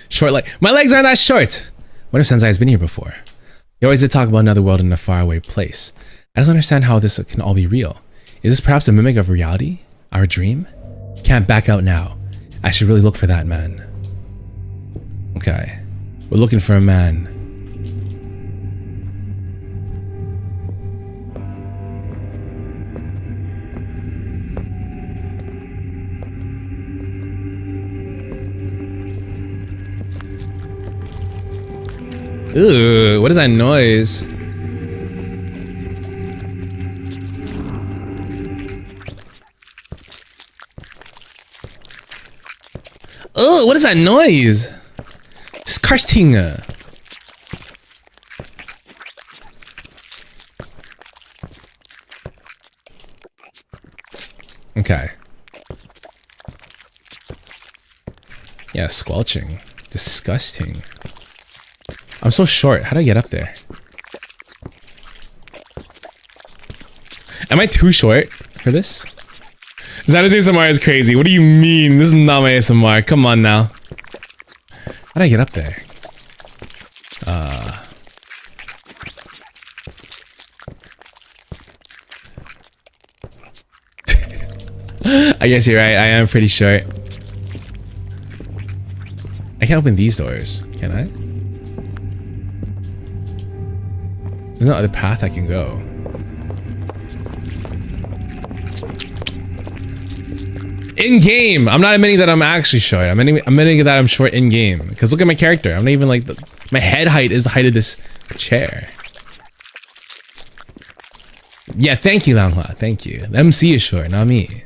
Short leg. My legs aren't that short. What if Sensei has been here before? He always did talk about another world in a faraway place. I don't understand how this can all be real. Is this perhaps a mimic of reality? Our dream? Can't back out now. I should really look for that man. Okay. We're looking for a man. Ooh, what is that noise? Oh, what is that noise? Disgusting. Okay. Yeah, squelching. Disgusting. I'm so short. How do I get up there? Am I too short for this? Xander's ASMR is crazy. What do you mean? This is not my ASMR. Come on now. How do I get up there? I guess you're right. I am pretty short. I can't open these doors. Can I? There's no other path I can go. In game, I'm not admitting that I'm actually short. I'm admitting that I'm short in game. Because look at my character. I'm not even like my head height is the height of this chair. Yeah, thank you, Langhua. Thank you. The MC is short, not me.